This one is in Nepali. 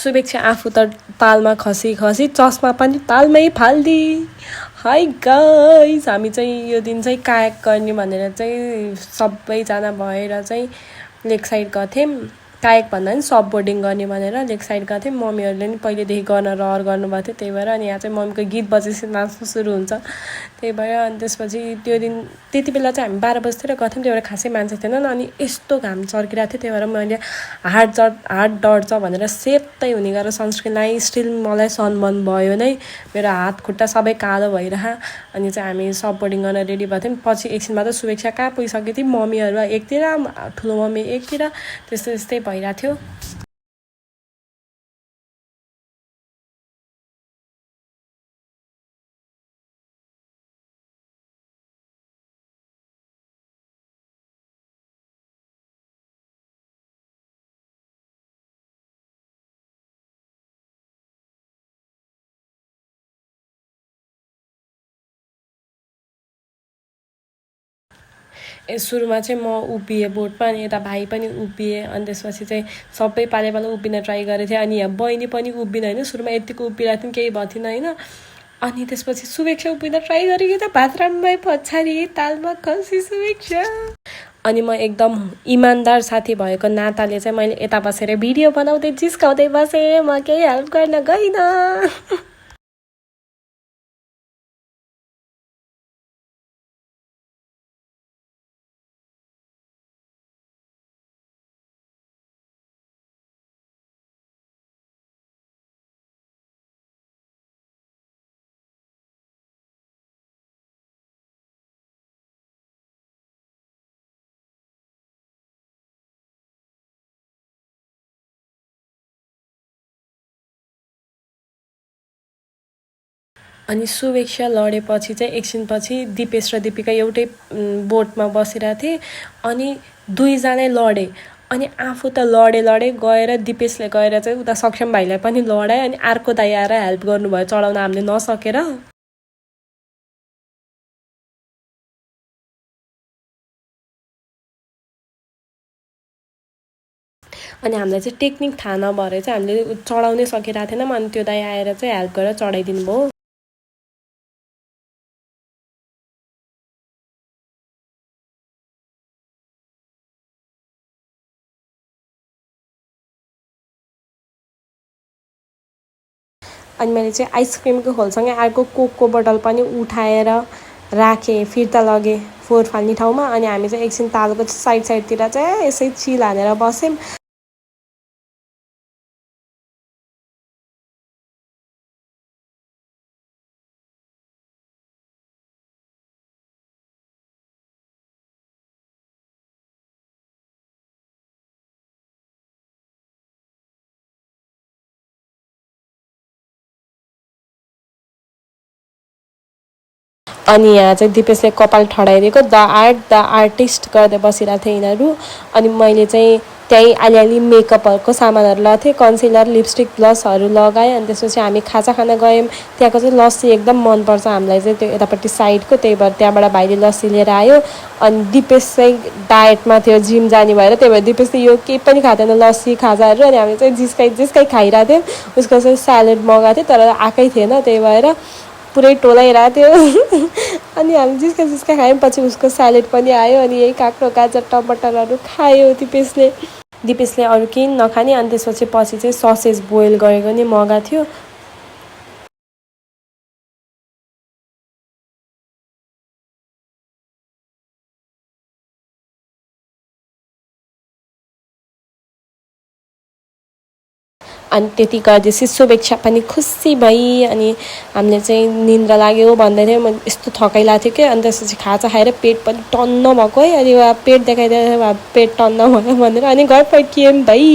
शुभेच्छा आफू त तालमा खसी खसी चस्मा पनि तालमै फाल्दी। हाई गाइस, हामी चाहिँ यो दिन चाहिँ कायाक गर्ने भनेर चाहिँ सबैजना भएर चाहिँ लेक साइड गथ्यौँ। कायाक भन्दा पनि सब बोर्डिङ गर्ने भनेर लेक साइड गथ्यौँ। मम्मीहरूले नि पहिलेदेखि गर्न रहर गर्नुभएको थियो, त्यही भएर अनि यहाँ चाहिँ मम्मीको गीत बजेपछि नाच्नु सुरु हुन्छ। त्यही भएर अनि त्यसपछि त्यो दिन त्यति बेला चाहिँ हामी 12 बजीतिर गथ्यौँ, त्यही भएर खासै मान्छे थिएनन्। अनि यस्तो घाम चर्किरहेको थियो, त्यही भएर मैले हात डढ्छ भनेर सेतै हुने गरेर सनस्क्रिन लगाएँ। स्टिल मलाई सनबर्न भयो नै, मेरो हात खुट्टा सबै कालो भइरह। अनि चाहिँ हामी सब बोर्डिङ गर्न रेडी भएको थियौँ। पछि एकछिनमा त शुभेच्छा कहाँ पुगिसकेको थियो, मम्मीहरू एकतिर ठुलो मम्मी एकतिर त्यस्तै भइरहेको थियो। सुरुमा चाहिँ म उभिएँ बोटमा, अनि यता भाइ पनि उभिए। अनि त्यसपछि चाहिँ सबै पाले उभिन ट्राई गरेको थिएँ। अनि यहाँ बहिनी पनि उभिन होइन, सुरुमा यतिको उभिरहेको थियौँ, केही भएको थिएन होइन। अनि त्यसपछि शुभेच्छा उभिन ट्राई गरेको त भात रान्नमै पछाडि तालमा खसी शुभेच्छा। अनि म एकदम इमान्दार साथी भएको नाताले चाहिँ मैले यता बसेर भिडियो बनाउँदै जिस्काउँदै बसेँ, म केही हेल्प गर्न गइनँ। अनि शुभेच्छा लडेपछि चाहिँ एकछिनपछि दिपेश र दिपिका एउटै बोटमा बसिरहेको थिए। अनि दुईजनै लडे। अनि आफू त लडे गएर दिपेशले गएर चाहिँ उता सक्षम भाइलाई पनि लडाए। अनि अर्को दाइ आएर हेल्प गर्नुभयो चढाउन हामीले नसकेर। अनि हामीलाई चाहिँ टेक्निक थाहा नभएर चाहिँ हामीले चढाउनै सकिरहेको थिएनौँ। अनि त्यो दाइ आएर चाहिँ हेल्प गरेर चढाइदिनु भयो। अनि मैले चाहिँ आइसक्रिमको खोलसँगै अर्को कोकको बोतल पनि उठाएर राखेँ, फिर्ता लगेँ फोहोर फाल्ने ठाउँमा। अनि हामी चाहिँ एकछिन तालको साइडतिर चाहिँ यसै चिल हानेर बस्यौँ। अनि यहाँ चाहिँ दिपेशले कपाल ठडाइदिएको द आर्टिस्ट गर्दै बसिरहेको थियो यिनीहरू। अनि मैले चाहिँ त्यहीँ अलिअलि मेकअपहरूको सामानहरू लगाएको थिएँ, कन्सिलर लिपस्टिक ब्लसहरू लगाएँ। अनि त्यसपछि हामी खाजा खान गयौँ। त्यहाँको चाहिँ लस्सी एकदम मनपर्छ हामीलाई चाहिँ, त्यो यतापट्टि साइडको, त्यही भएर त्यहाँबाट भाइले लस्सी लिएर आयो। अनि दिपेश चाहिँ डायटमा थियो, जिम जाने भएर, त्यही भएर दिपेशले यो केही पनि खाँदैन लस्सी खाजाहरू। अनि हामी चाहिँ जिस्काइ खाइरहेको थियौँ। उसको चाहिँ स्यालेड मगाएको थियो तर आएकै थिएन, त्यही भएर पुरै टोलाइरहेको थियो। अनि हामी जिस्का खायौँ। पछि उसको स्यालेड पनि आयो। अनि यही काँक्रो गाजर टमाटरहरू खायो दिपेशले अरू केही नखाने। अनि त्यसपछि चाहिँ ससेज बोइल गरेको नि मगाएको थियो। अनि त्यति गर्दैछु शुभेच्छा पनि खुसी भई। अनि हामीले चाहिँ निन्द्रा लाग्यो भन्दै थियौँ, यस्तो थकाइ लाग्थ्यो कि। अनि त्यसपछि खाजा खाएर पेट पनि टन्न भएको है। अनि पेट देखाइदिएर पेट टन्न भयो भनेर अनि घर फर्कियौँ भाइ।